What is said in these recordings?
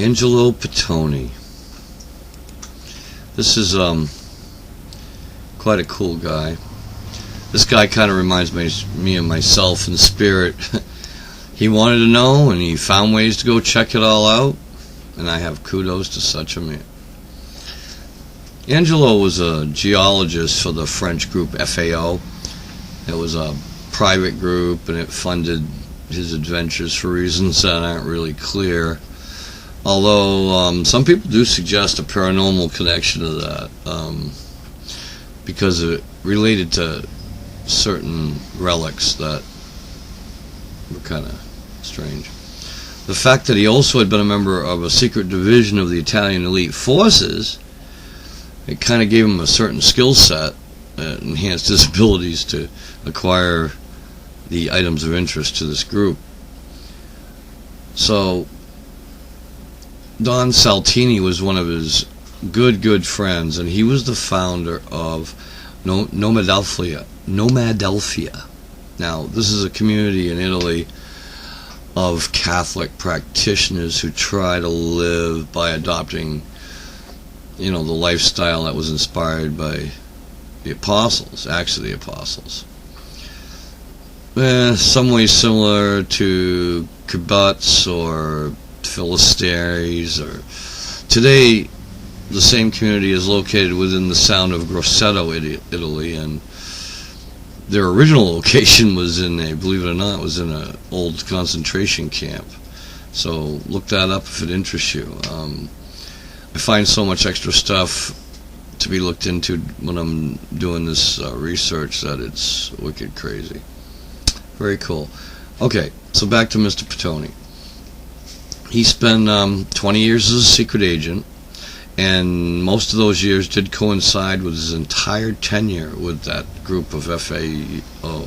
Angelo Pitoni. This is quite a cool guy. This guy kind of reminds me of myself in spirit. He wanted to know, and he found ways to go check it all out, and I have kudos to such a man. Angelo was a geologist for the French group FAO. It was a private group, and it funded his adventures for reasons that aren't really clear. Although some people do suggest a paranormal connection to that, because it related to certain relics that were kind of strange. The fact that he also had been a member of a secret division of the Italian elite forces, it kind of gave him a certain skill set that enhanced his abilities to acquire the items of interest to this group. So Don Saltini was one of his good friends, and he was the founder of Nomadelphia. Now, this is a community in Italy of Catholic practitioners who try to live by adopting, the lifestyle that was inspired by the apostles, Acts of the Apostles. Some ways similar to kibbutz or Philisteries. Or today, the same community is located within the sound of Grosseto, Italy, and their original location was believe it or not, was in an old concentration camp. So look that up if it interests you. I find so much extra stuff to be looked into when I'm doing this research that it's wicked crazy. Very cool. Okay, so back to Mr. Pitoni. He spent 20 years as a secret agent, and most of those years did coincide with his entire tenure with that group of FAO.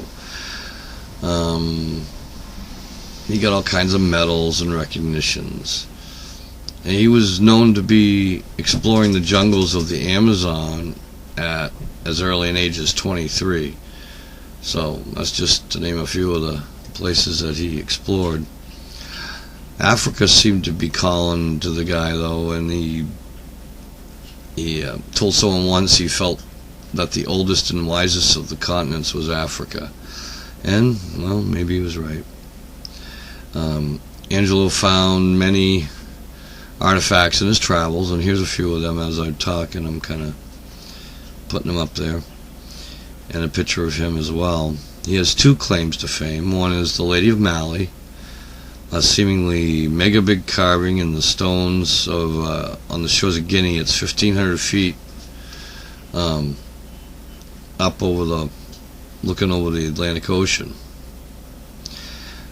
He got all kinds of medals and recognitions. And he was known to be exploring the jungles of the Amazon at as early an age as 23. So that's just to name a few of the places that he explored. Africa seemed to be calling to the guy, though, and he told someone once he felt that the oldest and wisest of the continents was Africa. And, well, maybe he was right. Angelo found many artifacts in his travels, and here's a few of them as I talk, and I'm kind of putting them up there, and a picture of him as well. He has two claims to fame. One is the Lady of Mali, a seemingly mega big carving in the stones of on the shores of Guinea. It's 1,500 feet up looking over the Atlantic Ocean.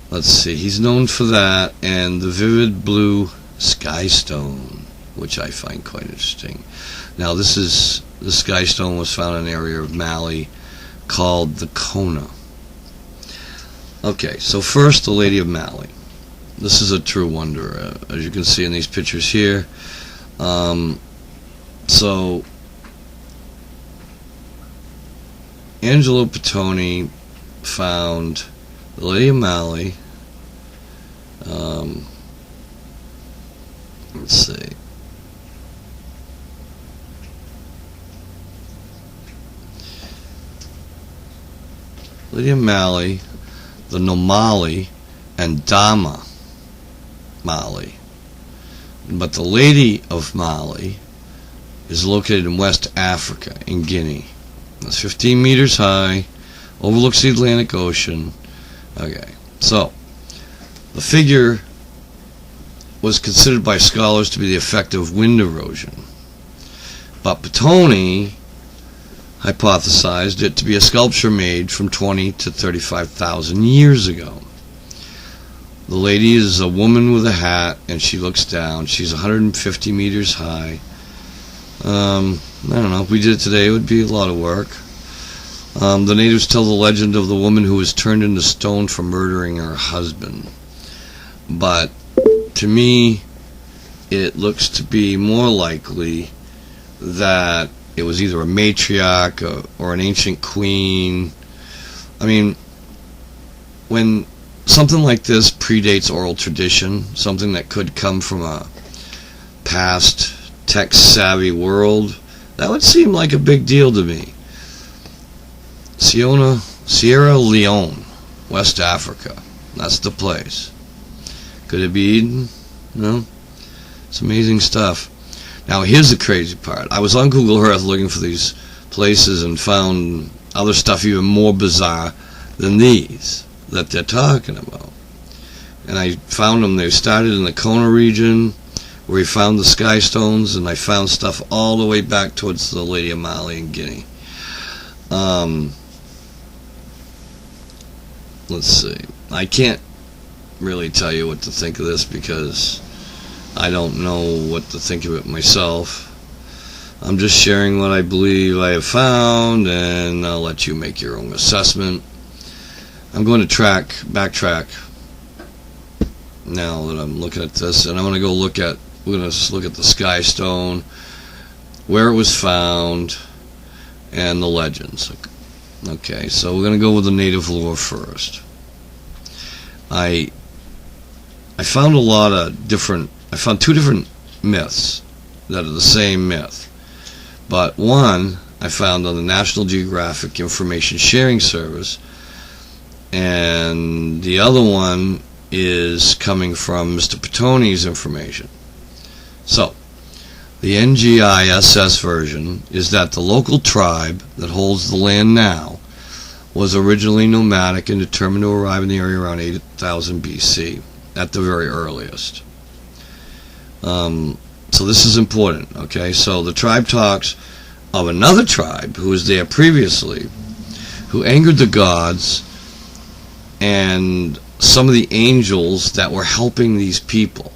Let's see, he's known for that, and the vivid blue sky stone, which I find quite interesting. Now, the sky stone was found in an area of Mali called the Kona. Okay, so first, the Lady of Mali. This is a true wonder, as you can see in these pictures here. So, Angelo Pitoni found the Lady of Mali. Let's see. Lady of Mali, the Nomali, and Dama Mali. But the Lady of Mali is located in West Africa, in Guinea. It's 15 meters high, overlooks the Atlantic Ocean. Okay, so the figure was considered by scholars to be the effect of wind erosion. But Pitoni hypothesized it to be a sculpture made from 20 to 35,000 years ago. The lady is a woman with a hat, and she looks down. She's 150 meters high. I don't know, if we did it today, it would be a lot of work. The natives tell the legend of the woman who was turned into stone for murdering her husband. But to me, it looks to be more likely that it was either a matriarch or an ancient queen. I mean, when something like this predates oral tradition, something that could come from a past tech-savvy world, that would seem like a big deal to me. Sierra Leone, West Africa. That's the place. Could it be Eden? No? It's amazing stuff. Now, here's the crazy part. I was on Google Earth looking for these places and found other stuff even more bizarre than these that they're talking about. And I found them. They started in the Kona region, where we found the sky stones, and I found stuff all the way back towards the Lady of Mali and Guinea. Let's see. I can't really tell you what to think of this because I don't know what to think of it myself. I'm just sharing what I believe I have found, and I'll let you make your own assessment. I'm going to backtrack now that I'm looking at this, and I'm going to go look at the sky stone, where it was found, and the legends. Okay, so we're going to go with the native lore first. I found I found two different myths that are the same myth. But one I found on the National Geographic Information Sharing Service, and the other one is coming from Mr. Pitoni's information. So, the NGISS version is that the local tribe that holds the land now was originally nomadic and determined to arrive in the area around 8000 BC at the very earliest. So this is important, okay? So the tribe talks of another tribe who was there previously, who angered the gods and some of the angels that were helping these people.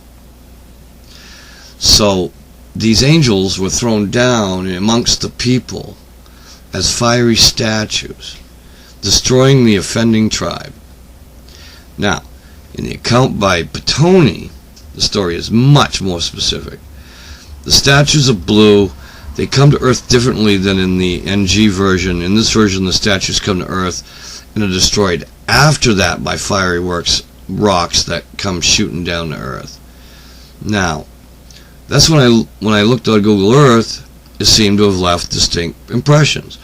So these angels were thrown down amongst the people as fiery statues, destroying the offending tribe. Now, in the account by Pitoni, the story is much more specific. The statues are blue. They come to Earth differently than in the NG version. In this version, the statues come to Earth and are destroyed after that by fiery rocks that come shooting down to Earth. Now, that's when I looked on Google Earth, it seemed to have left distinct impressions.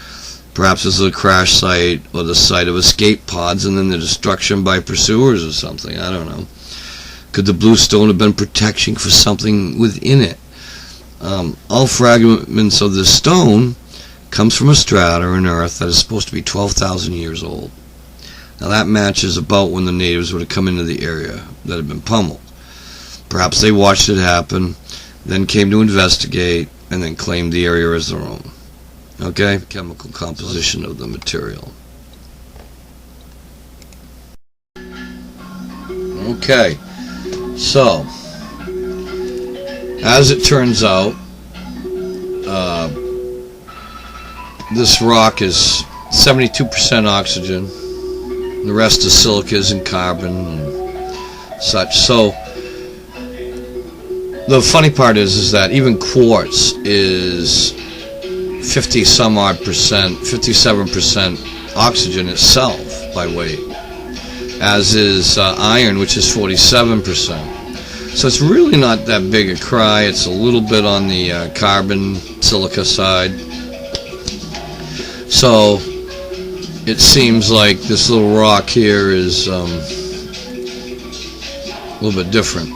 Perhaps it's a crash site or the site of escape pods and then the destruction by pursuers or something. I don't know. Could the blue stone have been protection for something within it? All fragments of this stone comes from a strata in Earth that is supposed to be 12,000 years old. Now that matches about when the natives would have come into the area that had been pummeled. Perhaps they watched it happen, then came to investigate, and then claimed the area as their own. Okay? Chemical composition of the material. Okay. So, as it turns out, this rock is 72% oxygen. The rest is silicas and carbon and such. So, the funny part is that even quartz is 57% oxygen itself by weight, as is iron, which is 47%. So it's really not that big a cry. It's a little bit on the carbon silica side. So it seems like this little rock here is a little bit different.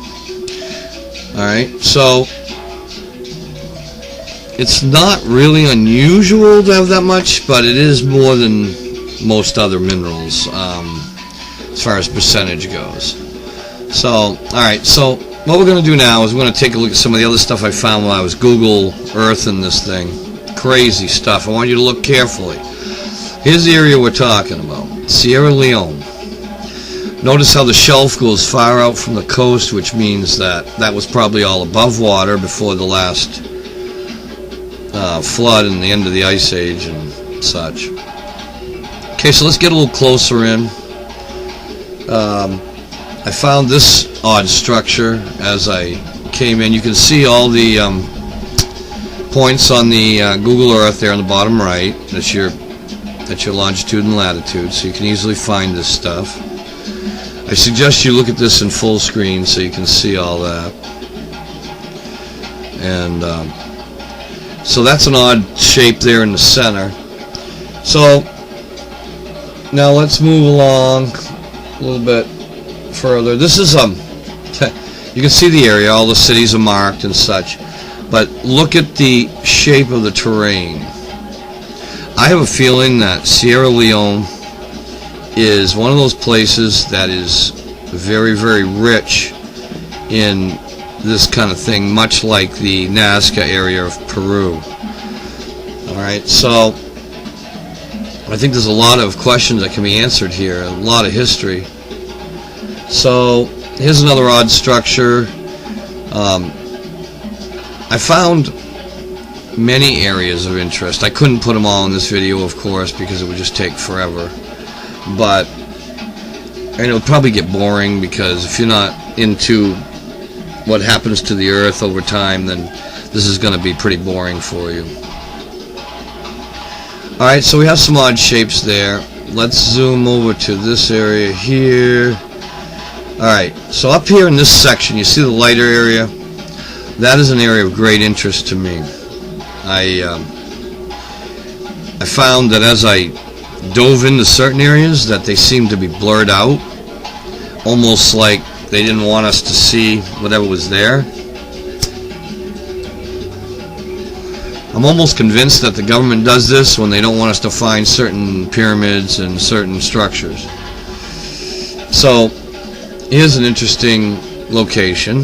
Alright, so it's not really unusual to have that much, but it is more than most other minerals as far as percentage goes. So, alright, so what we're going to do now is we're going to take a look at some of the other stuff I found while I was Google Earthing this thing. Crazy stuff. I want you to look carefully. Here's the area we're talking about, Sierra Leone. Notice how the shelf goes far out from the coast, which means that was probably all above water before the last flood and the end of the Ice Age and such. Okay, so let's get a little closer in. I found this odd structure as I came in. You can see all the points on the Google Earth there on the bottom right. That's your longitude and latitude, so you can easily find this stuff. I suggest you look at this in full screen so you can see all that. And so that's an odd shape there in the center. So now let's move along a little bit further. This is you can see the area, all the cities are marked and such, but look at the shape of the terrain. I have a feeling that Sierra Leone is one of those places that is very, very rich in this kind of thing, much like the Nazca area of Peru. Alright, so I think there's a lot of questions that can be answered here, a lot of history. So here's another odd structure. I found many areas of interest. I couldn't put them all in this video, of course, because it would just take forever. But and it would probably get boring, because if you're not into what happens to the earth over time, then this is going to be pretty boring for you. Alright, so we have some odd shapes there. Let's zoom over to this area here. Alright, so up here in this section, you see the lighter area? That is an area of great interest to me. I found that as I dove into certain areas, that they seemed to be blurred out, almost like they didn't want us to see whatever was there. I'm almost convinced that the government does this when they don't want us to find certain pyramids and certain structures. So here's an interesting location.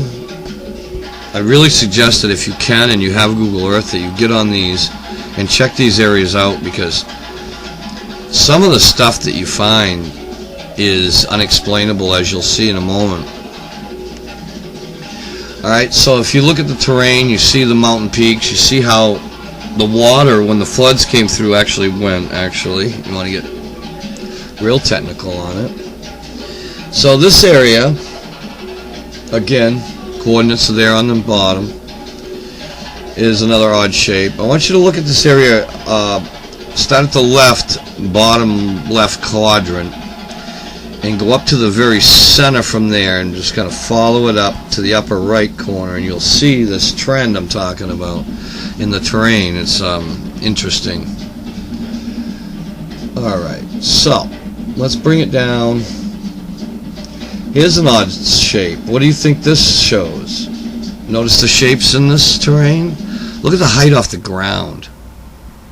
I really suggest that if you can and you have Google Earth, that you get on these and check these areas out, because some of the stuff that you find is unexplainable, as you'll see in a moment. Alright, so if you look at the terrain, you see the mountain peaks, you see how the water, when the floods came through, actually went, you want to get real technical on it. So this area, again, coordinates are there on the bottom, is another odd shape. I want you to look at this area, start at the left, bottom left quadrant, and go up to the very center from there, and just kind of follow it up to the upper right corner, and you'll see this trend I'm talking about in the terrain. It's interesting. Alright, so let's bring it down. Here's an odd shape. What do you think this shows? Notice the shapes in this terrain? Look at the height off the ground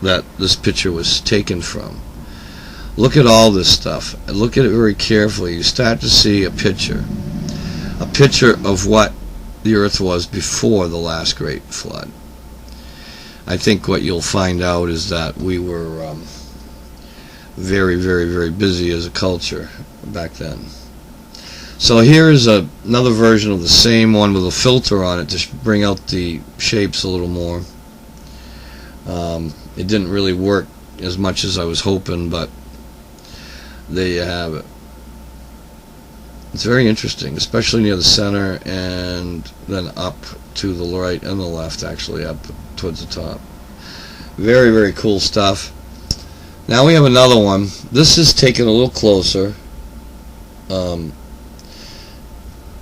that this picture was taken from. Look at all this stuff. Look at it very carefully. You start to see a picture of what the earth was before the last great flood. I think what you'll find out is that we were very, very, very busy as a culture back then. So here is another version of the same one with a filter on it to bring out the shapes a little more. It didn't really work as much as I was hoping, but there you have it. It's very interesting, especially near the center, and then up to the right and the left, actually up towards the top. Very, very cool stuff. Now we have another one. This is taken a little closer to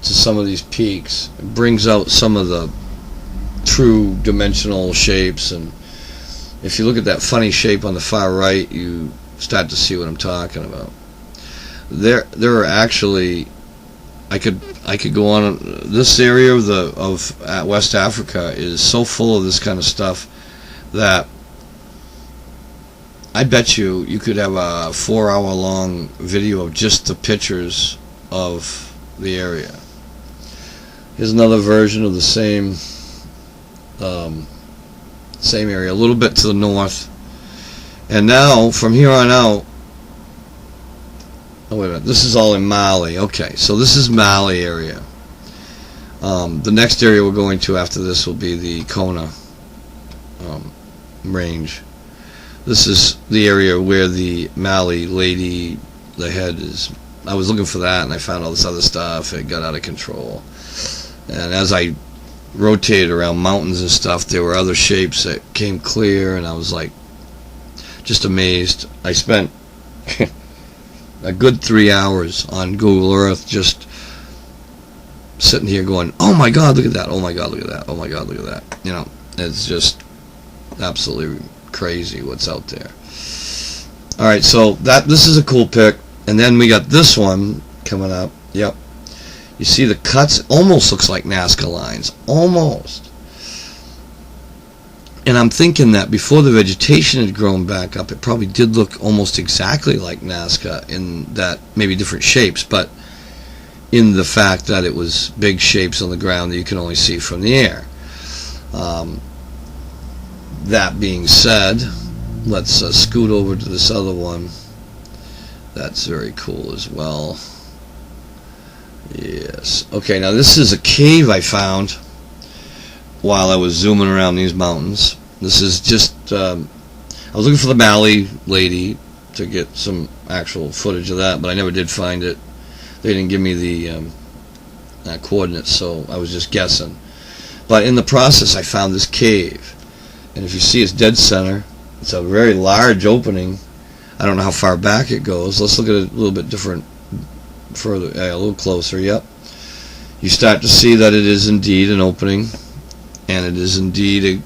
some of these peaks. It brings out some of the true dimensional shapes, and if you look at that funny shape on the far right, you start to see what I'm talking about. There are actually, I could go on. This area of West Africa is so full of this kind of stuff that I bet you could have a 4-hour-long video of just the pictures of the area. Here's another version of the same area, a little bit to the north. And now, from here on out, oh wait a minute, this is all in Mali. Okay, so this is Mali area. The next area we're going to after this will be the Kona range. This is the area where the Mali lady, the head is. I was looking for that, and I found all this other stuff. It got out of control. And as I rotated around mountains and stuff, there were other shapes that came clear, and I was like, just amazed. I spent a good 3 hours on Google Earth just sitting here going, oh my God, look at that, oh my God, look at that, oh my God, look at that. You know, it's just absolutely crazy what's out there. Alright, so this is a cool pic. And then we got this one coming up. Yep. You see the cuts? Almost looks like Nazca lines. Almost. And I'm thinking that before the vegetation had grown back up, it probably did look almost exactly like Nazca in that maybe different shapes, but in the fact that it was big shapes on the ground that you can only see from the air. That being said, let's scoot over to this other one. That's very cool as well. Yes. Okay, now this is a cave I found while I was zooming around these mountains. This is just, I was looking for the Mali lady to get some actual footage of that, but I never did find it. They didn't give me the coordinates, so I was just guessing. But in the process, I found this cave. And if you see its dead center, it's a very large opening. I don't know how far back it goes. Let's look at it a little bit different, further, a little closer. Yep. You start to see that it is indeed an opening, and it is indeed a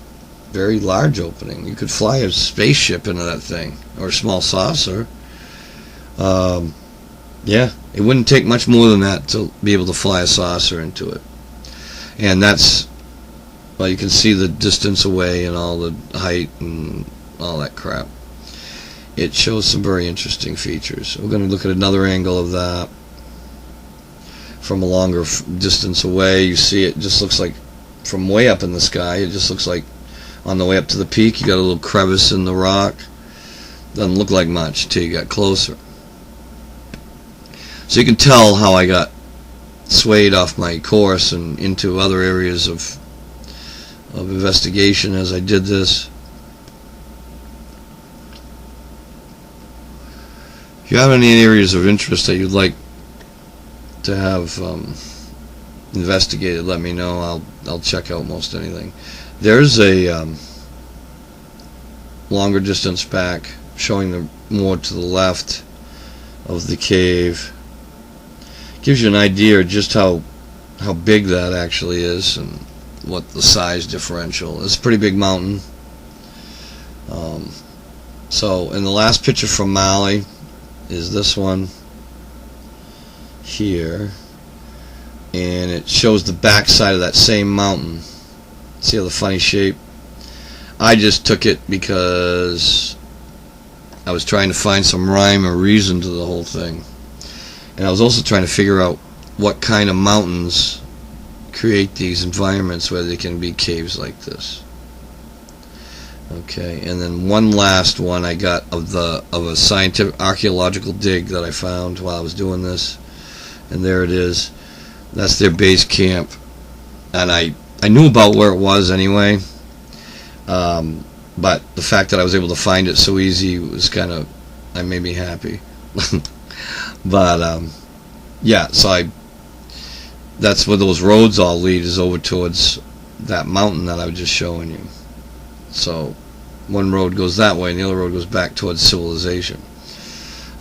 very large opening. You could fly a spaceship into that thing, or a small saucer. Yeah, it wouldn't take much more than that to be able to fly a saucer into it. And that's, well, you can see the distance away and all the height and all that crap. It shows some very interesting features. We're going to look at another angle of that from a longer distance away. You see it just looks like from way up in the sky, it just looks like on the way up to the peak you got a little crevice in the rock. Doesn't look like much until you got closer. So you can tell how I got swayed off my course and into other areas of investigation as I did this. If you have any areas of interest that you'd like to have investigated, let me know. I'll check out most anything. There's a longer distance back showing the more to the left of the cave. Gives you an idea of just how big that actually is and what the size differential. It's a pretty big mountain. So, and the last picture from Mali is this one here, and it shows the back side of that same mountain. See how the funny shape? I just took it because I was trying to find some rhyme or reason to the whole thing, and I was also trying to figure out what kind of mountains create these environments where they can be caves like this. Okay, and then one last one I got of a scientific archaeological dig that I found while I was doing this, and there it is. That's their base camp, and I knew about where it was anyway, but the fact that I was able to find it so easy was kind of, I made me happy. But yeah, so that's where those roads all lead, is over towards that mountain that I was just showing you. So one road goes that way and the other road goes back towards civilization.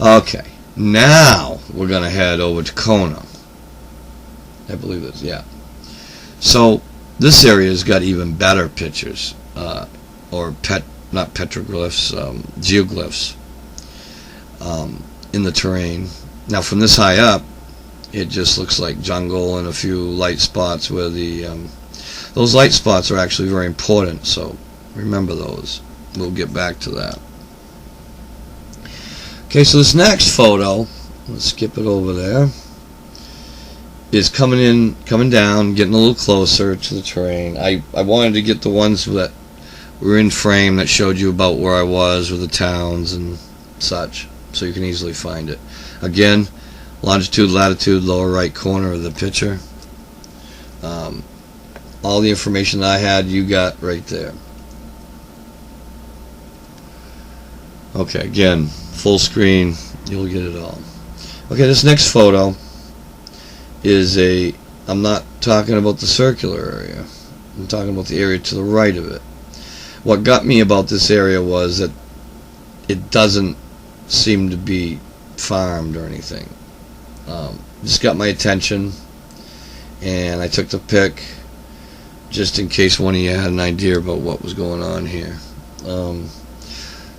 Okay, now we're going to head over to Kona. I believe it's, yeah. So this area's got even better pictures, or not petroglyphs, geoglyphs in the terrain. Now from this high up, it just looks like jungle and a few light spots where those light spots are actually very important, so remember those. We'll get back to that. Okay, so this next photo, let's skip it over there, is coming down, getting a little closer to the terrain. I wanted to get the ones that were in frame that showed you about where I was with the towns and such, so you can easily find it. Again, longitude, latitude, lower right corner of the picture. All the information that I had, you got right there. Okay, again, full screen, you'll get it all. Okay, this next photo is I'm not talking about the circular area. I'm talking about the area to the right of it. What got me about this area was that it doesn't seem to be farmed or anything. Just got my attention, and I took the pic just in case one of you had an idea about what was going on here.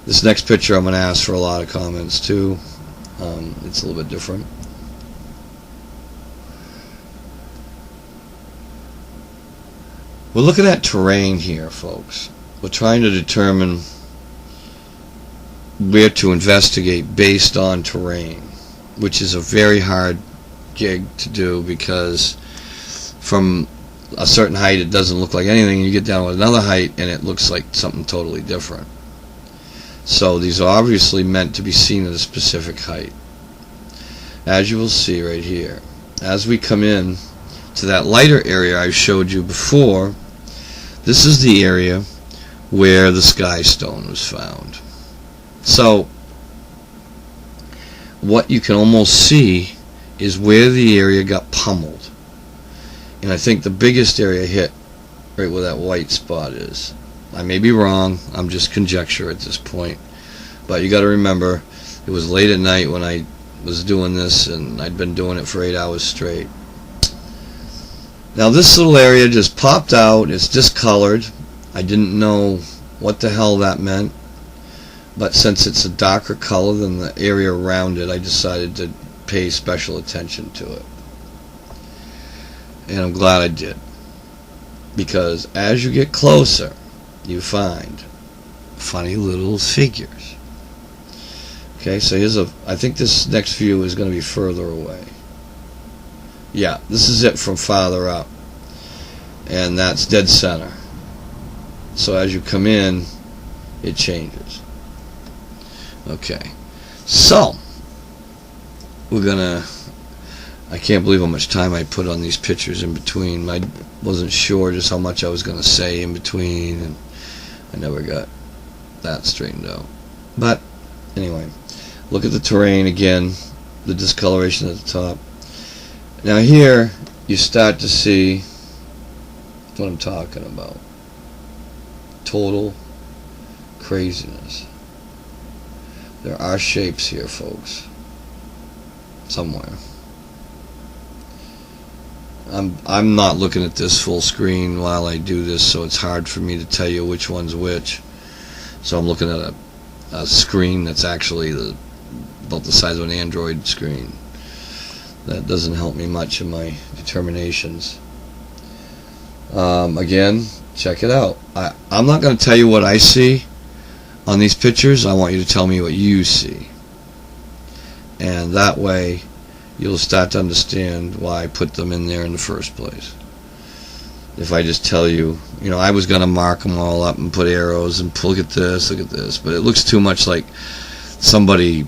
This next picture I'm going to ask for a lot of comments too. It's a little bit different. We're looking at terrain here, folks. We're trying to determine where to investigate based on terrain, which is a very hard gig to do, because from a certain height it doesn't look like anything. You get down to another height and it looks like something totally different. So these are obviously meant to be seen at a specific height. As you will see right here, as we come in to that lighter area I showed you before, this is the area where the sky stone was found. So what you can almost see is where the area got pummeled. And I think the biggest area hit right where that white spot is. I may be wrong, I'm just conjecture at this point. But you got to remember, it was late at night when I was doing this, and I'd been doing it for 8 hours straight. Now this little area just popped out. It's discolored. I didn't know what the hell that meant, but since it's a darker color than the area around it, I decided to pay special attention to it. And I'm glad I did, because as you get closer, you find funny little figures. Okay, so I think this next view is going to be further away. Yeah, this is it from farther up, and that's dead center. So as you come in, it changes. Okay, so we're gonna, I can't believe how much time I put on these pictures in between. I wasn't sure just how much I was gonna say in between, and I never got that straightened out. But anyway, look at the terrain again, the discoloration at the top. Now here you start to see what I'm talking about. Total craziness. There are shapes here, folks, somewhere. I'm not looking at this full screen while I do this, so it's hard for me to tell you which one's which. So I'm looking at a screen that's actually about the size of an Android screen. That doesn't help me much in my determinations. Again, check it out. I'm not going to tell you what I see on these pictures. I want you to tell me what you see. And that way you'll start to understand why I put them in there in the first place. If I just tell you, I was going to mark them all up and put arrows and look at this, but it looks too much like somebody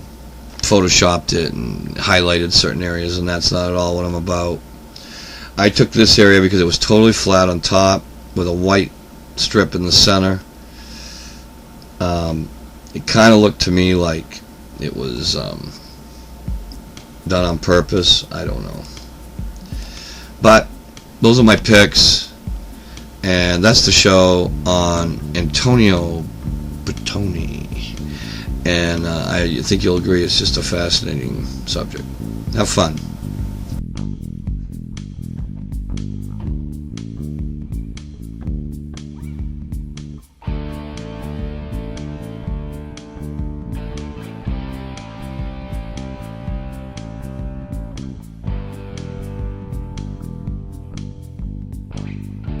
photoshopped it and highlighted certain areas, and that's not at all what I'm about. I took this area because it was totally flat on top with a white strip in the center. It kind of looked to me like it was done on purpose. I don't know. But those are my picks, and that's the show on Angelo Pitoni. And I think you'll agree it's just a fascinating subject. Have fun.